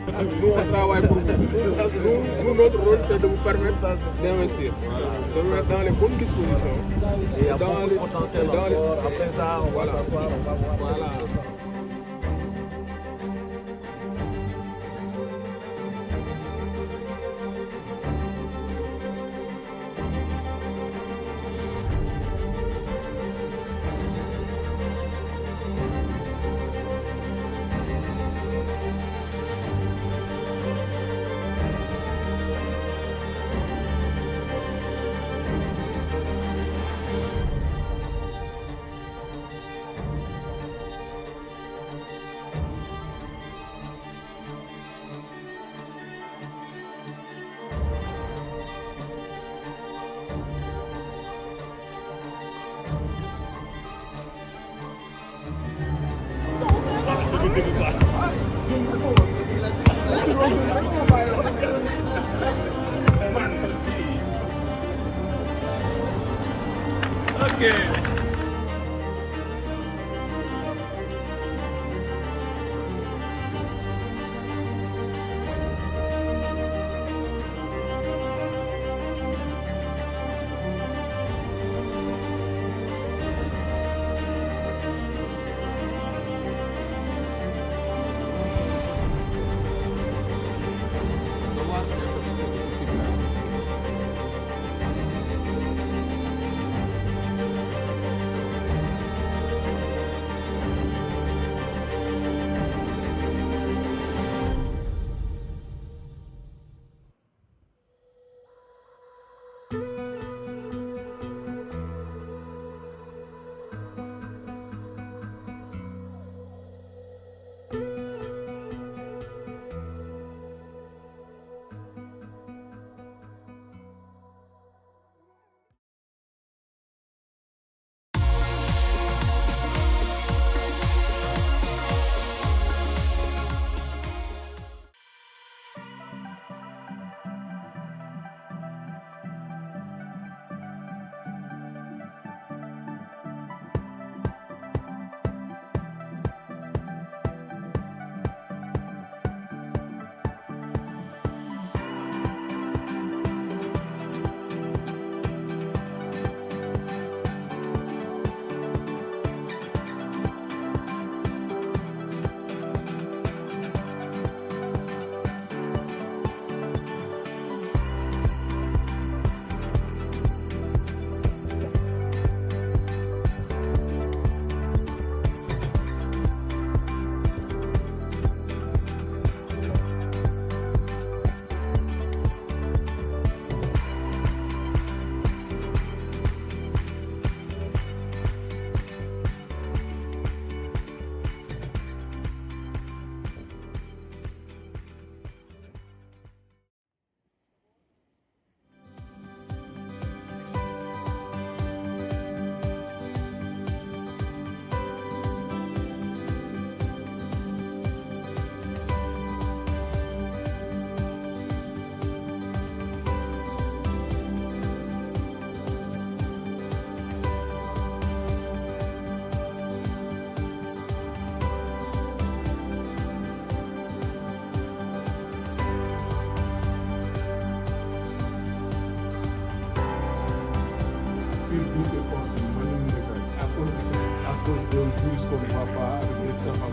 Nous, on travaille pour vous. Nous, notre rôle, c'est de vous permettre d'investir. De vous mettre dans les bonnes dispositions. Et il y a beaucoup de potentiel encore. Après ça, on va s'asseoir, on va voir. Voilà. Okay. À cause d'un bus qu'on ne voit pas, de ça.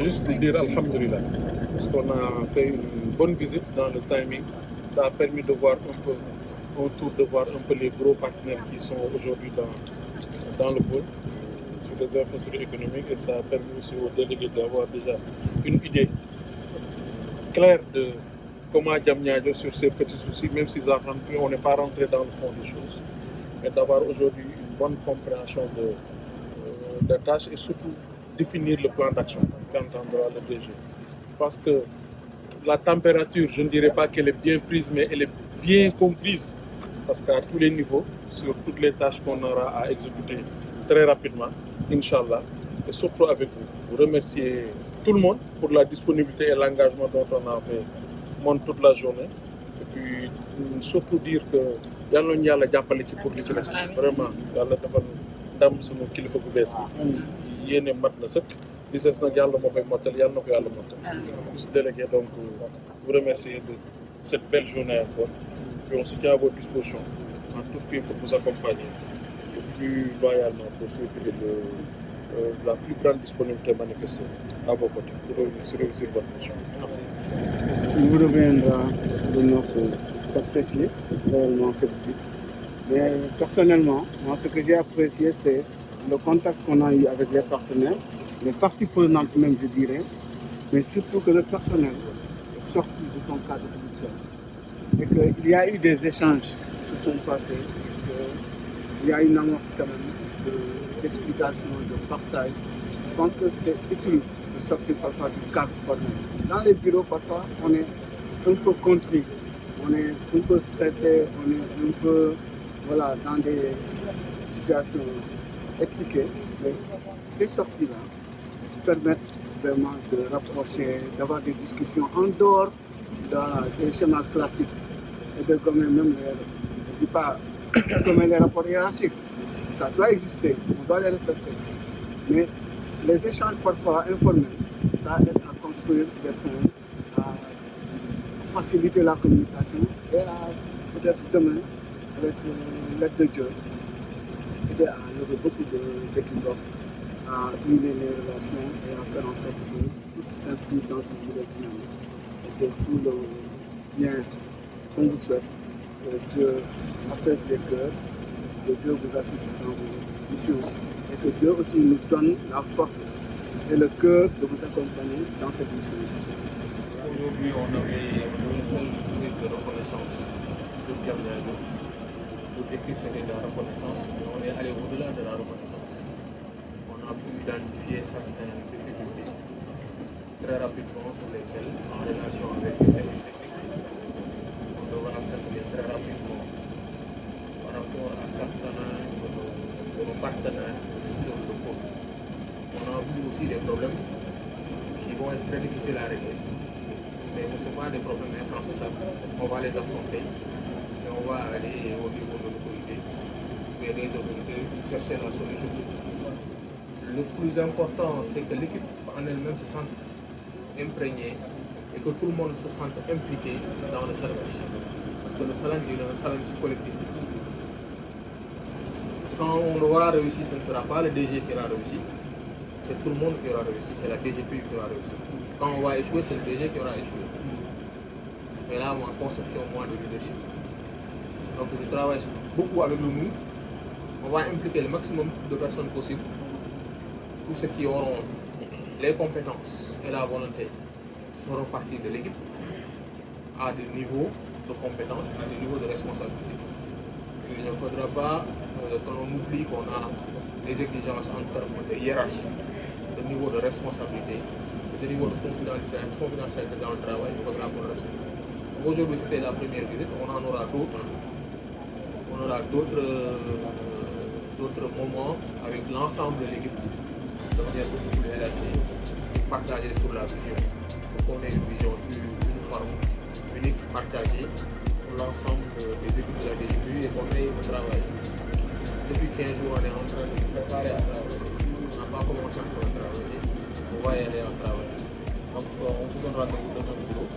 Juste de dire Alhamdulillah, parce qu'on a fait une bonne visite dans le timing. Ça a permis de voir un peu les gros partenaires qui sont aujourd'hui dans le pôle sur les infrastructures économiques, et ça a permis aussi aux délégués d'avoir déjà une idée claire de comment Diamniadio sur ces petits soucis, même si on n'est pas rentré dans le fond des choses, mais d'avoir aujourd'hui une bonne compréhension des tâches et surtout définir le plan d'action qu'entendra le DG. Je pense que la température, je ne dirais pas qu'elle est bien prise, mais elle est bien comprise, parce qu'à tous les niveaux, sur toutes les tâches qu'on aura à exécuter très rapidement, Inch'Allah, et surtout avec vous. Vous remercier tout le monde pour la disponibilité et l'engagement dont on a fait toute la journée. Et puis surtout dire que yàlla ñu yàlla jàppale ci pour li ci des. Vraiment yàlla defal ndam sunu kilifa bu bees gi. Yéene mat na sëkk. Li des nag yàlla moo koy mottal, yàlla na ko yàlla mottal. Plus délégué, donc vous remercier de cette belle journée encore. Puis on se tient à votre disposition en tout cas pour vous accompagner le plus loyalement possible et la plus grande disponibilité manifestée à vos côtés pour réussir votre mission. Merci. Il vous reviendra de notre apprécier réellement cette visite. Mais personnellement, moi, ce que j'ai apprécié, c'est le contact qu'on a eu avec les partenaires, les parties prenantes même, je dirais, mais surtout que le personnel est sorti de son cadre habituel. Et qu'il y a eu des échanges qui se sont passés, qu'il y a une amorce quand même d'explication, de partage. Je pense que c'est utile de sortir parfois du cadre formel. Dans les bureaux, parfois, on est un peu contrit, on est un peu stressé, on est un peu dans des situations étriquées. Mais ces sorties-là permettent vraiment de rapprocher, d'avoir des discussions en dehors des schémas classiques et de gommer même je ne dis pas gommer les rapports hiérarchiques. Ça doit exister, on doit les respecter. Mais les échanges parfois informels, ça aide à construire des ponts, à faciliter la communication et à peut-être demain, avec l'aide de Dieu, aider à lever beaucoup d'équipes, à unir les relations et à faire en sorte que tous s'inscrivent dans une nouvelle dynamique. Et c'est tout le bien qu'on vous souhaite. Que Dieu apaise les cœurs, que Dieu vous assiste dans vos missions et que Dieu aussi nous donne la force et le cœur de vous accompagner dans cette mission. Aujourd'hui, on avait fait une visite de reconnaissance sur Diamniadio. L'objectif c'était de la reconnaissance, mais on est allé au-delà de la reconnaissance. On a pu identifier certaines difficultés très rapidement sur lesquelles, en relation avec les services techniques, on devra s'atteler très rapidement par rapport à certains de nos partenaires sur le pôle. On a vu aussi des problèmes qui vont être très difficiles à régler. Mais ce ne sont pas des problèmes infranchissables. On va les affronter et on va aller au niveau de l'autorité, mais des autorités chercher la solution. Le plus important, c'est que l'équipe en elle-même se sente imprégnée et que tout le monde se sente impliqué dans le challenge. Parce que le challenge est un challenge collectif. Quand on aura réussi, ce ne sera pas le DG qui aura réussi, c'est tout le monde qui aura réussi, c'est la DGP qui aura réussi. Quand on va échouer, c'est le DG qui aura échoué. Mais là, ma conception, de leadership. Donc je travaille beaucoup avec nous. On va impliquer le maximum de personnes possibles. Tous ceux qui auront les compétences et la volonté seront partie de l'équipe à des niveaux de compétences, à des niveaux de responsabilité. Il ne faudra pas qu'on oublie qu'on a des exigences en termes de hiérarchie, de niveau de responsabilité, de niveau de confidentialité dans le travail. Il faudra qu'on le respecte. Aujourd'hui, c'était la première visite, on en aura d'autres. On aura d'autres moments avec l'ensemble de l'équipe de manière beaucoup plus élargie, partagée sur la vision, pour qu'on ait une vision uniforme, unique, partagée pour l'ensemble des équipes de la DGP et qu'on ait le travail. Depuis 15 jours, on est en train de se préparer à travailler. On n'a pas commencé encore à travailler, on va y aller à travailler. Donc, on se donne rendez-vous dans notre bureau.